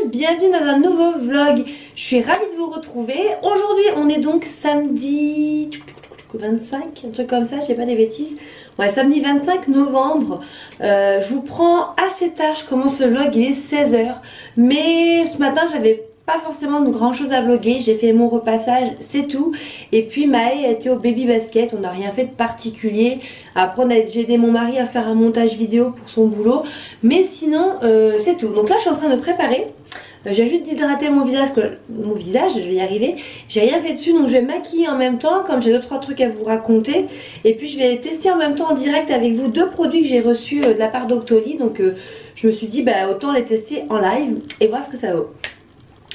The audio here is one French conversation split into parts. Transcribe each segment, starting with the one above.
tous, bienvenue dans un nouveau vlog. Je suis ravie de vous retrouver. Aujourd'hui on est donc samedi 25, un truc comme ça, je sais pas des bêtises. Ouais, samedi 25 novembre. Je vous prends assez tard, je commence le vlog, il est 16 h. Mais ce matin j'avais pas forcément de grand chose à vlogger, j'ai fait mon repassage, c'est tout. Et puis Maë était au baby basket, on n'a rien fait de particulier. Après j'ai aidé mon mari à faire un montage vidéo pour son boulot. Mais sinon c'est tout. Donc là je suis en train de préparer. J'ai juste d'hydrater mon visage, je vais y arriver. J'ai rien fait dessus, donc je vais me maquiller en même temps, comme j'ai 2-3 trucs à vous raconter. Et puis je vais tester en même temps en direct avec vous 2 produits que j'ai reçus de la part d'Octoly. Donc je me suis dit bah autant les tester en live et voir ce que ça vaut.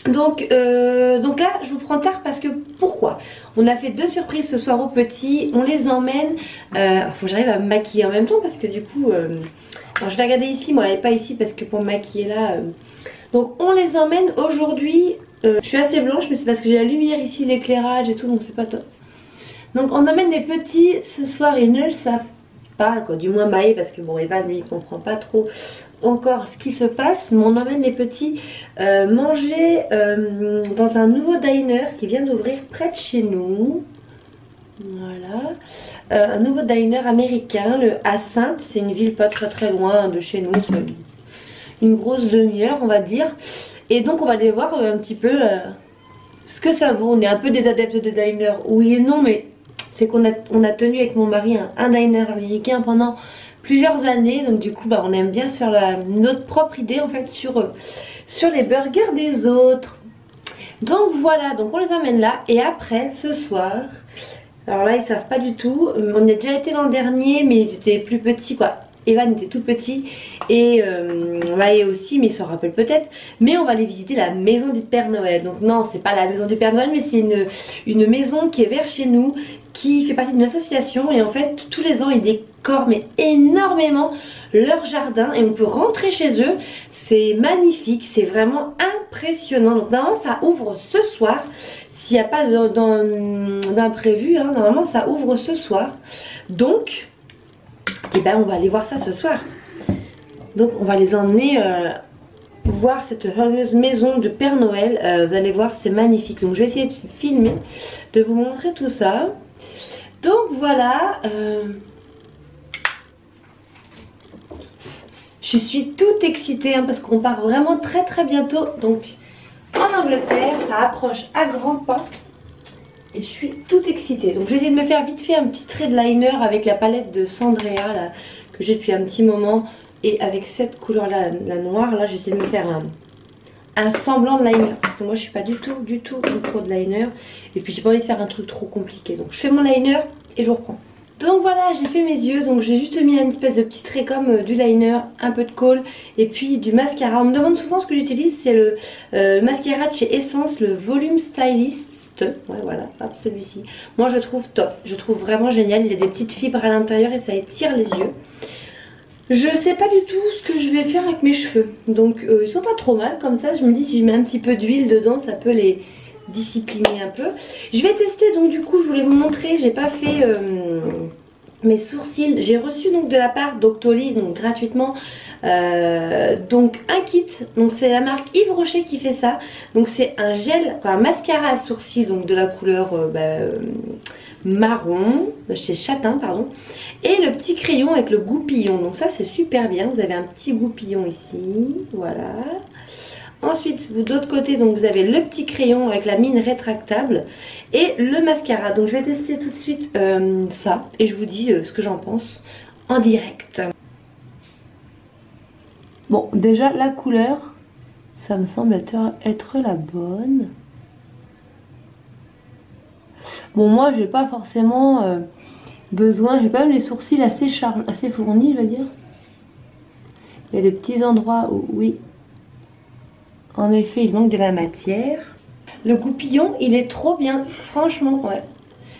Donc là je vous prends tard parce que pourquoi? On a fait 2 surprises ce soir aux petits, on les emmène, faut que j'arrive à me maquiller en même temps parce que du coup alors je vais regarder ici, moi elle n'est pas ici parce que pour me maquiller là donc on les emmène aujourd'hui, je suis assez blanche mais c'est parce que j'ai la lumière ici, l'éclairage et tout, donc c'est pas top. Donc on emmène les petits ce soir, ils ne le savent pas quoi, du moins Maë parce que bon Evan lui il comprend pas trop encore ce qui se passe, mais on emmène les petits manger dans un nouveau diner qui vient d'ouvrir près de chez nous. Voilà, un nouveau diner américain, le à Sainte, c'est une ville pas très loin de chez nous, c'est une grosse demi-heure on va dire. Et donc on va aller voir un petit peu ce que ça vaut. On est un peu des adeptes de diner, oui et non, mais c'est qu'on a tenu avec mon mari un diner américain pendant plusieurs années, donc du coup bah, on aime bien se faire notre propre idée en fait sur les burgers des autres. Donc voilà, donc on les emmène là. Et après ce soir, alors là ils savent pas du tout, on y a déjà été l'an dernier mais ils étaient plus petits quoi. Evan était tout petit et Maë aussi, mais il s'en rappelle peut-être. Mais on va aller visiter la maison du Père Noël. Donc non, c'est pas la maison du Père Noël, mais c'est une maison qui est vers chez nous, qui fait partie d'une association. Et en fait, tous les ans, ils décorent mais énormément leur jardin. Et on peut rentrer chez eux. C'est magnifique, c'est vraiment impressionnant. Donc normalement, ça ouvre ce soir. S'il n'y a pas d'imprévu, hein, normalement, ça ouvre ce soir. Donc et ben on va aller voir ça ce soir. Donc on va les emmener voir cette fameuse maison de Père Noël. Vous allez voir, c'est magnifique. Donc je vais essayer de filmer, de vous montrer tout ça. Donc voilà, je suis toute excitée hein, parce qu'on part vraiment très bientôt. Donc en Angleterre, ça approche à grands pas. Et je suis toute excitée. Donc je vais essayer de me faire vite fait un petit trait de liner avec la palette de Sandrea là, que j'ai depuis un petit moment. Et avec cette couleur là, la noire là, je vais essayer de me faire un semblant de liner. Parce que moi je suis pas du tout une pro de liner. Et puis j'ai pas envie de faire un truc trop compliqué. Donc je fais mon liner et je reprends. Donc voilà, j'ai fait mes yeux. Donc j'ai juste mis une espèce de petit trait comme du liner, un peu de kohl et puis du mascara. On me demande souvent ce que j'utilise. C'est le mascara de chez Essence, le Volume Stylist. Ouais voilà, hop celui-ci. Moi je trouve top, je trouve vraiment génial. Il y a des petites fibres à l'intérieur et ça étire les yeux. Je sais pas du tout ce que je vais faire avec mes cheveux. Donc ils sont pas trop mal comme ça. Je me dis si je mets un petit peu d'huile dedans ça peut les discipliner un peu. Je vais tester donc du coup je voulais vous montrer. J'ai pas fait mes sourcils. J'ai reçu donc de la part d'Octoly donc gratuitement donc un kit. Donc c'est la marque Yves Rocher qui fait ça. Donc c'est un gel, un mascara à sourcils donc de la couleur marron, chez Châtain pardon. Et le petit crayon avec le goupillon. Donc ça c'est super bien. Vous avez un petit goupillon ici, voilà. Ensuite de l'autre côté donc vous avez le petit crayon avec la mine rétractable et le mascara. Donc je vais tester tout de suite ça et je vous dis ce que j'en pense en direct. Bon déjà la couleur ça me semble être la bonne. Bon moi j'ai pas forcément besoin, j'ai quand même les sourcils assez fournis je veux dire. Il y a des petits endroits où oui. En effet, il manque de la matière. Le goupillon, il est trop bien. Franchement, ouais.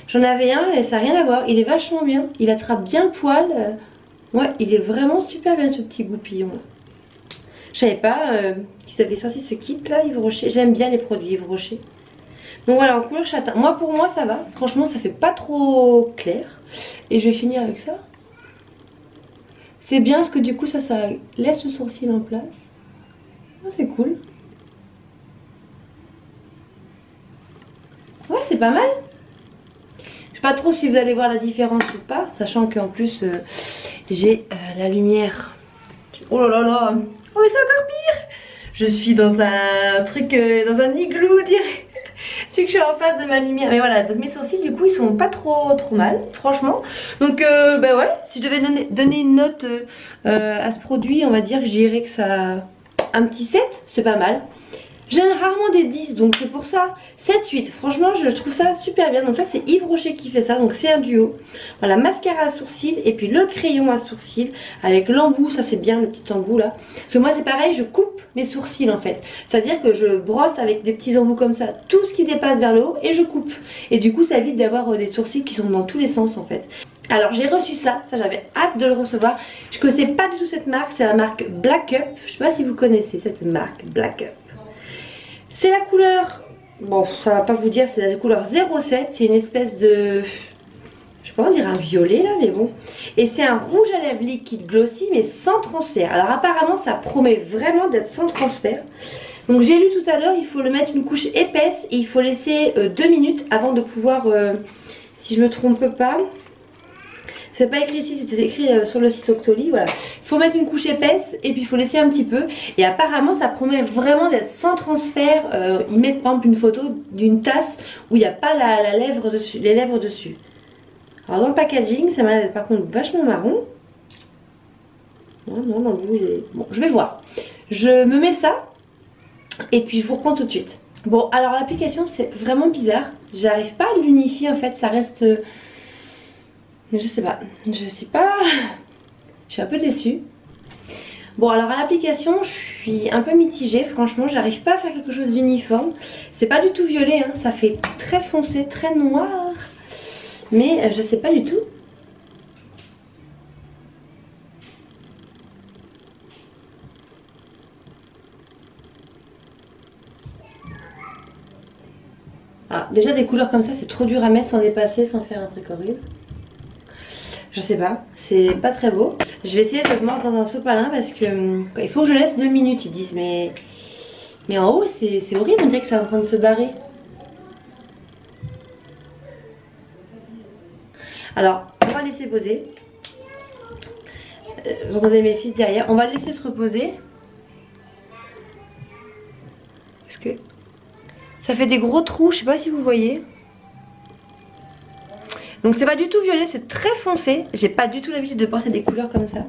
J'en avais un et ça n'a rien à voir. Il est vachement bien. Il attrape bien le poil. Ouais, il est vraiment super bien ce petit goupillon. Je savais pas qu'ils avaient sorti ce kit là, Yves Rocher. J'aime bien les produits Yves Rocher. Donc voilà, en couleur châtain. Moi, pour moi, ça va. Franchement, ça fait pas trop clair. Et je vais finir avec ça. C'est bien parce que du coup, ça laisse le sourcil en place. Oh, c'est cool. pas mal. Je sais pas trop si vous allez voir la différence ou pas, sachant qu'en plus j'ai la lumière. Oh là là là. Oh mais c'est encore pire. Je suis dans un truc, dans un igloo direct. C'est que je suis en face de ma lumière. Mais voilà, donc mes sourcils du coup ils sont pas trop mal, franchement. Donc bah ouais, si je devais donner une note à ce produit, on va dire que je dirais que ça... Un petit 7, c'est pas mal. J'aime rarement des 10, donc c'est pour ça 7-8, franchement je trouve ça super bien. Donc ça c'est Yves Rocher qui fait ça, donc c'est un duo. Voilà, mascara à sourcils et puis le crayon à sourcils avec l'embout, ça c'est bien le petit embout là. Parce que moi c'est pareil, je coupe mes sourcils en fait. C'est à dire que je brosse avec des petits embouts comme ça tout ce qui dépasse vers le haut et je coupe. Et du coup ça évite d'avoir des sourcils qui sont dans tous les sens en fait. Alors j'ai reçu ça j'avais hâte de le recevoir. Je connaissais pas du tout cette marque, c'est la marque Black Up. Je sais pas si vous connaissez cette marque Black Up. C'est la couleur, bon ça va pas vous dire, c'est la couleur 07, c'est une espèce de, je sais pas, on dirait un violet là mais bon. Et c'est un rouge à lèvres liquide glossy mais sans transfert. Alors apparemment ça promet vraiment d'être sans transfert. Donc j'ai lu tout à l'heure, il faut le mettre une couche épaisse et il faut laisser 2 minutes avant de pouvoir, si je me trompe pas. C'est pas écrit ici, c'était écrit sur le site Octoly, voilà. Il faut mettre une couche épaisse et puis il faut laisser un petit peu. Et apparemment ça promet vraiment d'être sans transfert. Ils mettent par exemple une photo d'une tasse où il n'y a pas la lèvre dessus, les lèvres dessus. Alors dans le packaging, ça m'a l'air par contre vachement marron. Non, dans le bout il est... Bon, je vais voir. Je me mets ça et puis je vous reprends tout de suite. Bon, alors l'application c'est vraiment bizarre. J'arrive pas à l'unifier en fait, ça reste... Je sais pas, je suis un peu déçue. Bon alors à l'application je suis un peu mitigée, franchement j'arrive pas à faire quelque chose d'uniforme. C'est pas du tout violet, hein. Ça fait très foncé, très noir. Mais je sais pas du tout. Ah, déjà des couleurs comme ça c'est trop dur à mettre sans dépasser, sans faire un truc horrible. Je sais pas, c'est pas très beau. Je vais essayer de le mettre dans un sopalin parce que il faut que je laisse 2 minutes, ils disent. Mais en haut c'est horrible, on dirait que c'est en train de se barrer. Alors on va laisser poser. Vous entendez mes fils derrière, on va le laisser se reposer. Parce que ça fait des gros trous, je sais pas si vous voyez. Donc c'est pas du tout violet, c'est très foncé. J'ai pas du tout l'habitude de porter des couleurs comme ça.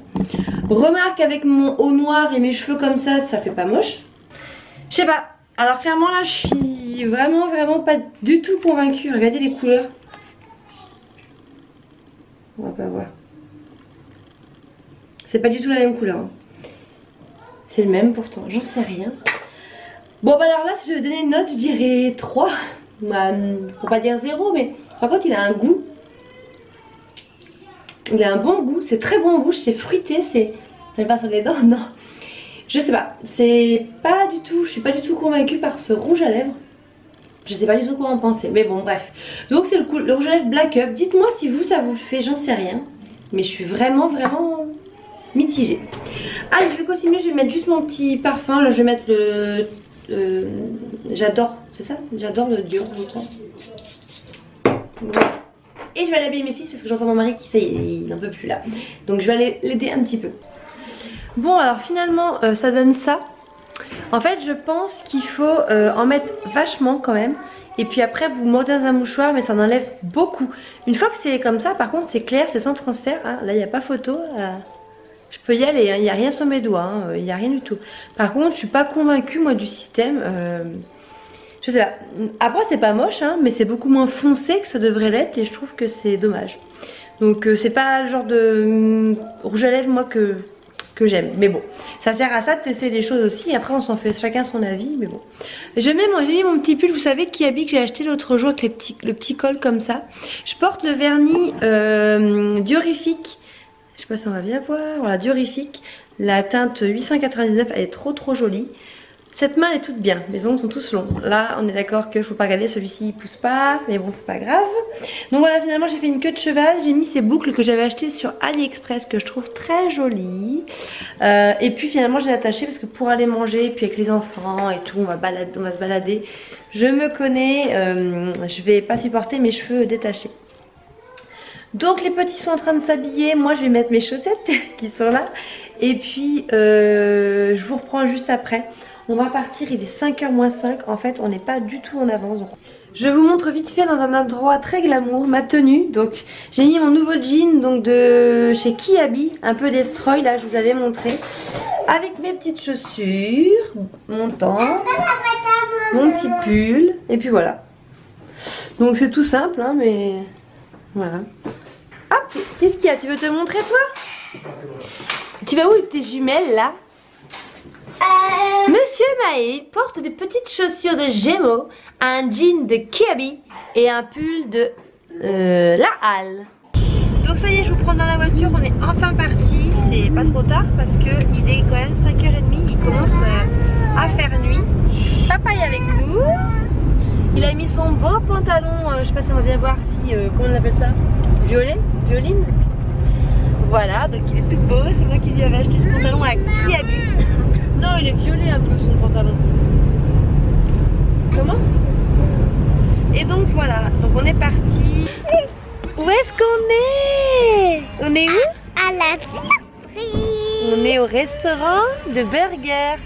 Remarque avec mon haut noir et mes cheveux comme ça fait pas moche. Je sais pas. Alors clairement là je suis vraiment pas du tout convaincue. Regardez les couleurs. On va pas voir. C'est pas du tout la même couleur. Hein. C'est le même pourtant, j'en sais rien. Bon bah alors là si je devais donner une note je dirais 3. Bah, faut pas dire 0 mais par contre il a un goût. Il a un bon goût, c'est très bon en bouche, c'est fruité, c'est... J'arrive pas à faire les dents, non. Je sais pas, c'est pas du tout, je suis pas du tout convaincue par ce rouge à lèvres. Je sais pas du tout quoi en penser, mais bon bref. Donc c'est le rouge à lèvres Black Up, dites-moi si vous ça vous le fait, j'en sais rien. Mais je suis vraiment mitigée. Allez je vais continuer, je vais mettre juste mon petit parfum, là je vais mettre le... j'adore, c'est ça? J'adore le Dior, je crois. Voilà. Et je vais aller habiller mes fils parce que j'entends mon mari qui ça y est, il n'en peut plus là. Donc je vais aller l'aider un petit peu. Bon alors finalement ça donne ça. En fait je pense qu'il faut en mettre vachement quand même. Et puis après vous mordez dans un mouchoir mais ça en enlève beaucoup. Une fois que c'est comme ça par contre c'est clair, c'est sans transfert. Hein. Là il n'y a pas photo. Je peux y aller, hein. Il n'y a rien sur mes doigts, hein. Il n'y a rien du tout. Par contre je suis pas convaincue moi du système. Je sais pas. Après c'est pas moche hein, mais c'est beaucoup moins foncé que ça devrait l'être et je trouve que c'est dommage. Donc c'est pas le genre de rouge à lèvres moi que j'aime. Mais bon, ça sert à ça de tester des choses aussi et après on s'en fait chacun son avis. Mais bon. J'ai mis mon petit pull, vous savez Kiabi que j'ai acheté l'autre jour avec le petit col comme ça. Je porte le vernis Diorifique. Je sais pas si on va bien voir. Voilà, Diorifique. La teinte 899, elle est trop jolie. Cette main elle est toute bien, les ongles sont tous longs. Là on est d'accord qu'il faut pas regarder, celui-ci il pousse pas, mais bon c'est pas grave. Donc voilà, finalement j'ai fait une queue de cheval, j'ai mis ces boucles que j'avais achetées sur AliExpress que je trouve très jolies. Et puis finalement j'ai attaché parce que pour aller manger, puis avec les enfants et tout, on va se balader. Je me connais, je vais pas supporter mes cheveux détachés. Donc les petits sont en train de s'habiller, moi je vais mettre mes chaussettes qui sont là. Et puis je vous reprends juste après. On va partir, il est 5h moins 5. En fait on n'est pas du tout en avance. Donc je vous montre vite fait dans un endroit très glamour ma tenue. Donc j'ai mis mon nouveau jean donc de chez Kiabi, un peu destroy là, je vous avais montré. Avec mes petites chaussures, mon tente, mon petit pull. Et puis voilà. Donc c'est tout simple hein, mais voilà. Hop, qu'est-ce qu'il y a? Tu veux te montrer toi? Tu vas où avec tes jumelles là? Monsieur Maë porte des petites chaussures de Gémeaux, un jean de Kiabi et un pull de La Halle. Donc ça y est, je vous prends dans la voiture, on est enfin parti. C'est pas trop tard parce que il est quand même 5h30, il commence à faire nuit. Papa est avec nous. Il a mis son beau pantalon, je sais pas si on va bien voir si, comment on appelle ça? Violet? Violine? Voilà, donc il est tout beau, c'est moi qui lui avais acheté ce pantalon à Kiabi. Non, il est violet un peu son pantalon. Comment? Et donc voilà, donc on est parti. Où est-ce qu'on est? On est où? À la surprise. On est au restaurant de burger.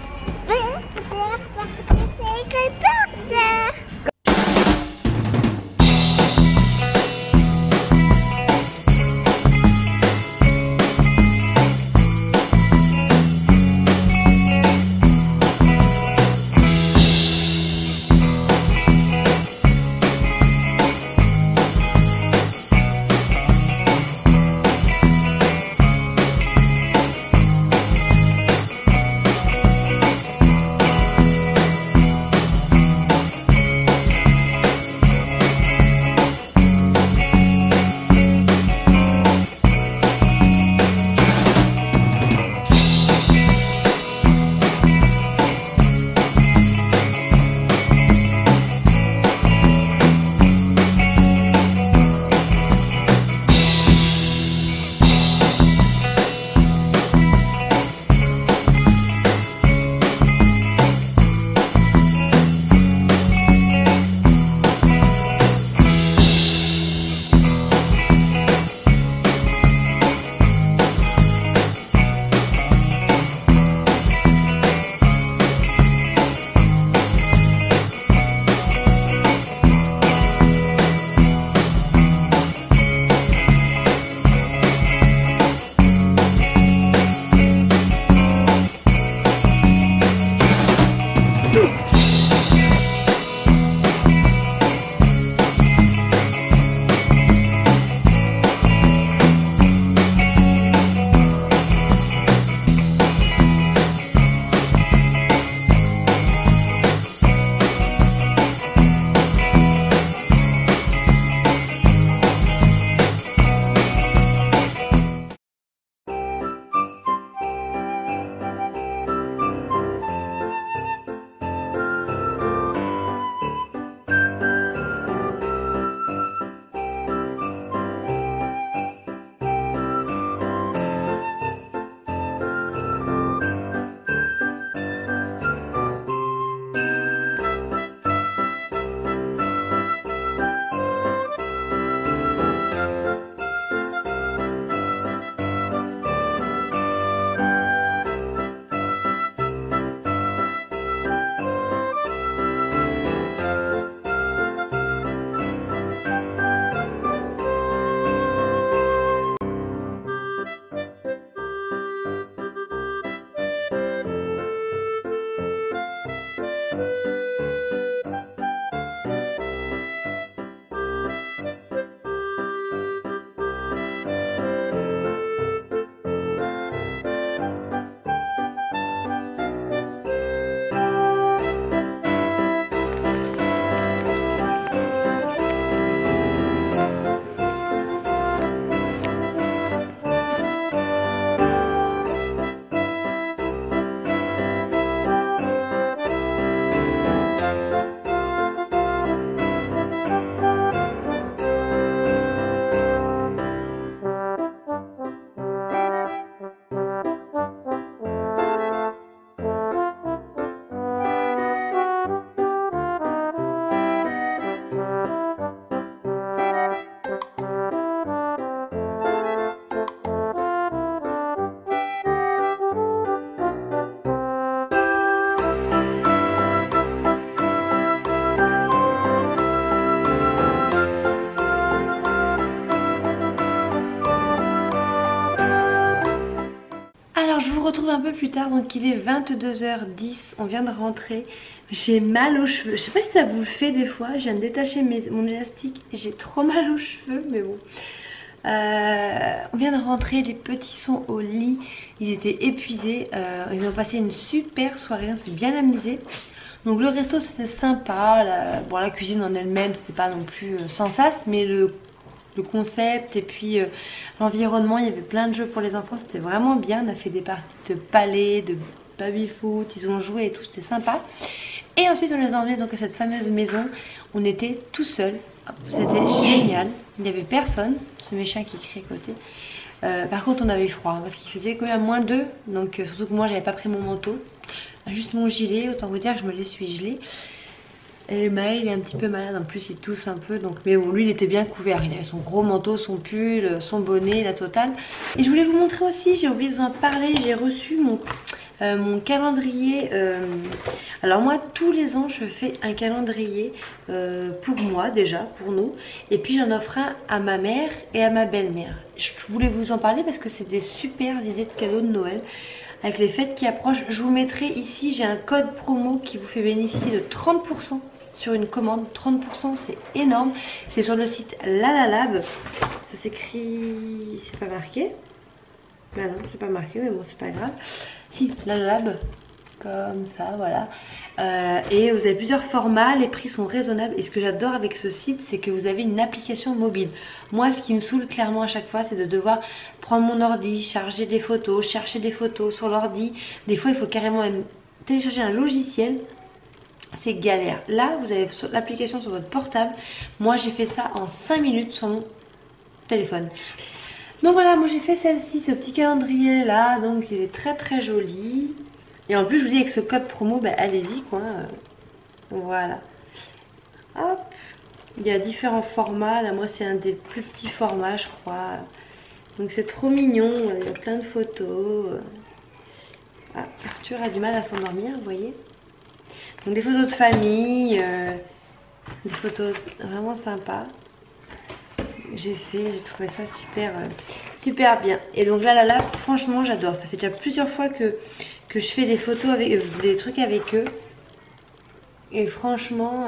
plus tard, donc il est 22h10, on vient de rentrer. J'ai mal aux cheveux, je sais pas si ça vous le fait des fois, je viens de détacher mon élastique, j'ai trop mal aux cheveux mais bon. On vient de rentrer, les petits sont au lit, ils étaient épuisés, ils ont passé une super soirée, on s'est bien amusé. Donc le resto c'était sympa, la cuisine en elle-même c'était pas non plus sans sas, mais le concept et puis l'environnement, il y avait plein de jeux pour les enfants, c'était vraiment bien. On a fait des parties de palais, de baby-foot, ils ont joué et tout, c'était sympa. Et ensuite on les a emmenés donc à cette fameuse maison, on était tout seuls, c'était génial, il n'y avait personne, c'est mes chiens qui crient à côté. Par contre on avait froid parce qu'il faisait quand même -2, donc surtout que moi j'avais pas pris mon manteau, juste mon gilet, autant vous dire que je me les suis gelée. Et Maël il est un petit peu malade, en plus il tousse un peu, donc mais bon lui il était bien couvert, il avait son gros manteau, son pull, son bonnet, la totale. Et je voulais vous montrer aussi, j'ai oublié de vous en parler, j'ai reçu mon calendrier. Alors moi tous les ans je fais un calendrier pour moi déjà, pour nous, et puis j'en offre un à ma mère et à ma belle-mère. Je voulais vous en parler parce que c'est des super idées de cadeaux de Noël. Avec les fêtes qui approchent, je vous mettrai ici, j'ai un code promo qui vous fait bénéficier de 30% sur une commande. 30% c'est énorme, c'est sur le site Lalalab, ça s'écrit, c'est pas marqué, bah non c'est pas marqué mais bon c'est pas grave, si Lalalab, comme ça voilà. Et vous avez plusieurs formats, les prix sont raisonnables et ce que j'adore avec ce site c'est que vous avez une application mobile. Moi ce qui me saoule clairement à chaque fois c'est de devoir prendre mon ordi, charger des photos, chercher des photos sur l'ordi. Des fois il faut carrément même télécharger un logiciel, c'est galère. Là vous avez l'application sur votre portable, moi j'ai fait ça en 5 minutes sur mon téléphone. Donc voilà, moi j'ai fait celle-ci, ce petit calendrier là, donc il est très très joli. Et en plus je vous dis avec ce code promo, bah, allez-y quoi. Voilà. Hop. Il y a différents formats, là moi c'est un des plus petits formats je crois. Donc c'est trop mignon, il y a plein de photos. Ah, Arthur a du mal à s'endormir, vous voyez. Donc des photos de famille, des photos vraiment sympas. J'ai trouvé ça super bien. Et donc là, franchement j'adore. Ça fait déjà plusieurs fois que je fais des photos avec des trucs avec eux. Et franchement,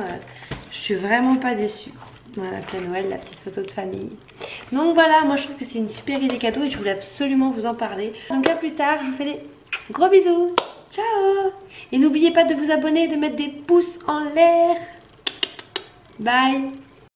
je suis vraiment pas déçue. Voilà, puis à Noël, la petite photo de famille. Donc voilà, moi je trouve que c'est une super idée cadeau et je voulais absolument vous en parler. Donc à plus tard, je vous fais des gros bisous. Ciao. Et n'oubliez pas de vous abonner et de mettre des pouces en l'air. Bye.